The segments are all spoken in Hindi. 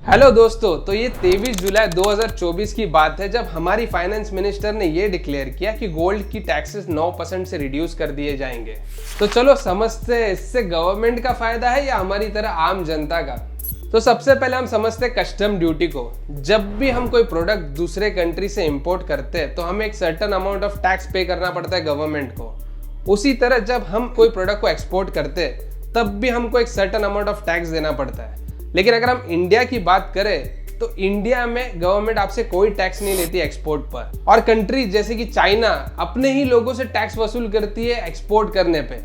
हेलो दोस्तों, तो ये 23 जुलाई 2024 की बात है जब हमारी फाइनेंस मिनिस्टर ने ये डिक्लेयर किया कि गोल्ड की टैक्सेस 9% से रिड्यूस कर दिए जाएंगे। तो चलो समझते हैं इससे गवर्नमेंट का फायदा है या हमारी तरह आम जनता का। तो सबसे पहले हम समझते हैं कस्टम ड्यूटी को। जब भी हम कोई प्रोडक्ट दूसरे कंट्री से इंपोर्ट करते हैं तो हमें एक सर्टेन अमाउंट ऑफ टैक्स पे करना पड़ता है गवर्नमेंट को। उसी तरह जब हम कोई प्रोडक्ट को एक्सपोर्ट करते हैं तब भी हमको एक सर्टेन अमाउंट ऑफ टैक्स देना पड़ता है। लेकिन अगर हम इंडिया की बात करें तो इंडिया में गवर्नमेंट आपसे कोई टैक्स नहीं लेती एक्सपोर्ट पर, और कंट्री जैसे कि चाइना अपने ही लोगों से टैक्स वसूल करती है एक्सपोर्ट करने पे।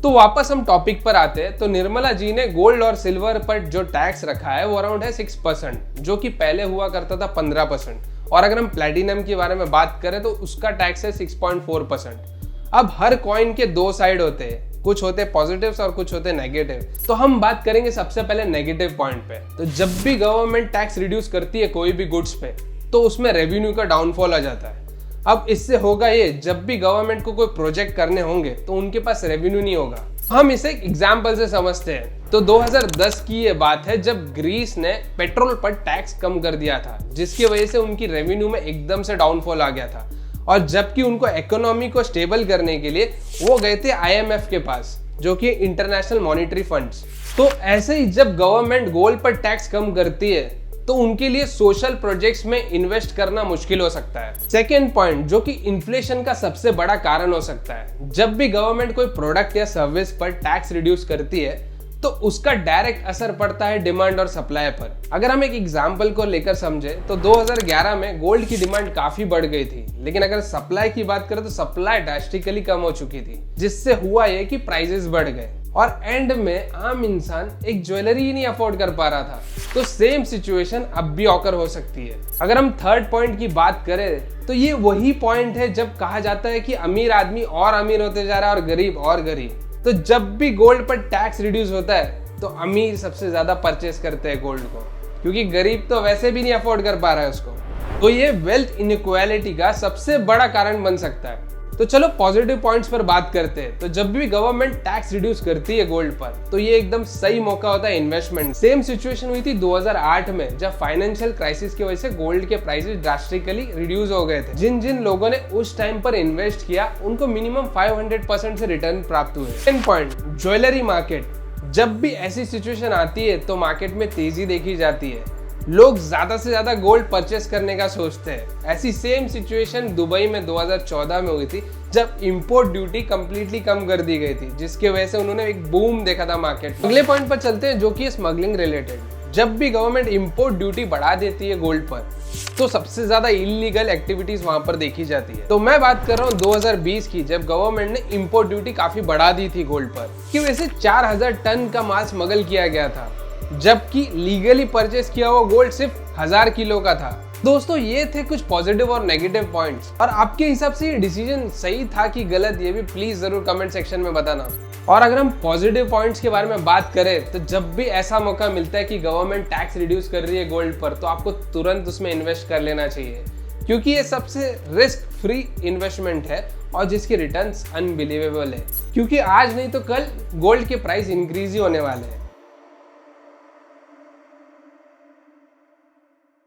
तो वापस हम टॉपिक पर आते हैं। तो निर्मला जी ने गोल्ड और सिल्वर पर जो टैक्स रखा है वो अराउंड है 6%, जो कि पहले हुआ करता था 15%। और अगर हम प्लैटिनम के बारे में बात करें तो उसका टैक्स है 6.4%। अब हर कॉइन के दो साइड होते हैं, कुछ होते हैं पॉजिटिव्स और कुछ होते हैं नेगेटिव। तो हम बात करेंगे सबसे पहले नेगेटिव पॉइंट पे। तो जब भी गवर्नमेंट टैक्स रिड्यूस करती है कोई भी गुड्स पे तो उसमें रेवेन्यू का डाउनफॉल आ जाता है। अब इससे होगा ये, जब भी गवर्नमेंट को कोई प्रोजेक्ट करने होंगे तो उनके पास रेवेन्यू नहीं होगा। हम इसे एक एग्जाम्पल से समझते हैं। तो 2010 की ये बात है जब ग्रीस ने पेट्रोल पर टैक्स कम कर दिया था, जिसकी वजह से उनकी रेवेन्यू में एकदम से डाउनफॉल आ गया था। और जबकि उनको इकोनॉमी को स्टेबल करने के लिए वो गए थे IMF के पास, जो कि इंटरनेशनल मॉनेटरी फंड्स। तो ऐसे ही जब गवर्नमेंट गोल्ड पर टैक्स कम करती है तो उनके लिए सोशल प्रोजेक्ट्स में इन्वेस्ट करना मुश्किल हो सकता है। सेकेंड पॉइंट, जो कि इन्फ्लेशन का सबसे बड़ा कारण हो सकता है। जब भी गवर्नमेंट कोई प्रोडक्ट या सर्विस पर टैक्स रिड्यूस करती है तो उसका डायरेक्ट असर पड़ता है डिमांड और सप्लाई पर। अगर हम एक एग्जांपल को लेकर समझे तो 2011 में गोल्ड की डिमांड काफी बढ़ गई थी, लेकिन अगर सप्लाई की बात करें तो सप्लाई ड्रास्टिकली कम हो चुकी थी, जिससे हुआ ये कि प्राइसेस बढ़ गए और एंड में आम इंसान एक ज्वेलरी ही नहीं अफोर्ड कर पा रहा था। तो सेम सिचुएशन अब भी ऑकर हो सकती है। अगर हम थर्ड पॉइंट की बात करें तो ये वही पॉइंट है जब कहा जाता है कि अमीर आदमी और अमीर होते जा रहा है और गरीब और गरीब। तो जब भी गोल्ड पर टैक्स रिड्यूस होता है तो अमीर सबसे ज्यादा परचेस करते हैं गोल्ड को, क्योंकि गरीब तो वैसे भी नहीं अफोर्ड कर पा रहा है उसको। तो ये वेल्थ इनइक्वालिटी का सबसे बड़ा कारण बन सकता है। तो चलो पॉजिटिव पॉइंट्स पर बात करते हैं। तो जब भी गवर्नमेंट टैक्स रिड्यूस करती है गोल्ड पर तो ये एकदम सही मौका होता है इन्वेस्टमेंट। सेम सिचुएशन हुई थी 2008 में जब फाइनेंशियल क्राइसिस की वजह से गोल्ड के प्राइसेस ड्रास्टिकली रिड्यूस हो गए थे। जिन जिन लोगों ने उस टाइम पर इन्वेस्ट किया उनको मिनिमम 500% से रिटर्न प्राप्त हुए। Second point, jewellery market. जब भी ऐसी सिचुएशन आती है तो मार्केट में तेजी देखी जाती है, लोग ज्यादा से ज्यादा गोल्ड परचेस करने का सोचते हैं। ऐसी सेम सिचुएशन दुबई में 2014 में हुई थी जब इंपोर्ट ड्यूटी कंप्लीटली कम कर दी गई थी, जिसकी वजह से उन्होंने एक बूम देखा था मार्केट। अगले पॉइंट पर चलते हैं जो कि स्मगलिंग रिलेटेड। जब भी गवर्नमेंट इंपोर्ट ड्यूटी बढ़ा देती है गोल्ड पर तो सबसे ज्यादा इलीगल एक्टिविटीज वहां पर देखी जाती है। तो मैं बात कर रहा हूँ 2020 की, जब गवर्नमेंट ने इंपोर्ट ड्यूटी काफी बढ़ा दी थी गोल्ड पर, की वजह से 4000 टन का माल स्मगल किया गया था, जबकि लीगली परचेस किया हुआ गोल्ड सिर्फ 1000 किलो का था। दोस्तों ये थे कुछ पॉजिटिव और नेगेटिव पॉइंट्स, और आपके हिसाब से ये डिसीजन सही था कि गलत, ये भी प्लीज जरूर कमेंट सेक्शन में बताना। और अगर हम पॉजिटिव पॉइंट्स के बारे में बात करें तो जब भी ऐसा मौका मिलता है कि गवर्नमेंट टैक्स रिड्यूस कर रही है गोल्ड पर तो आपको तुरंत उसमें इन्वेस्ट कर लेना चाहिए, क्योंकि ये सबसे रिस्क फ्री इन्वेस्टमेंट है और जिसके रिटर्न्स अनबिलीवेबल है। क्योंकि आज नहीं तो कल गोल्ड के प्राइस इंक्रीज ही होने वाले हैं।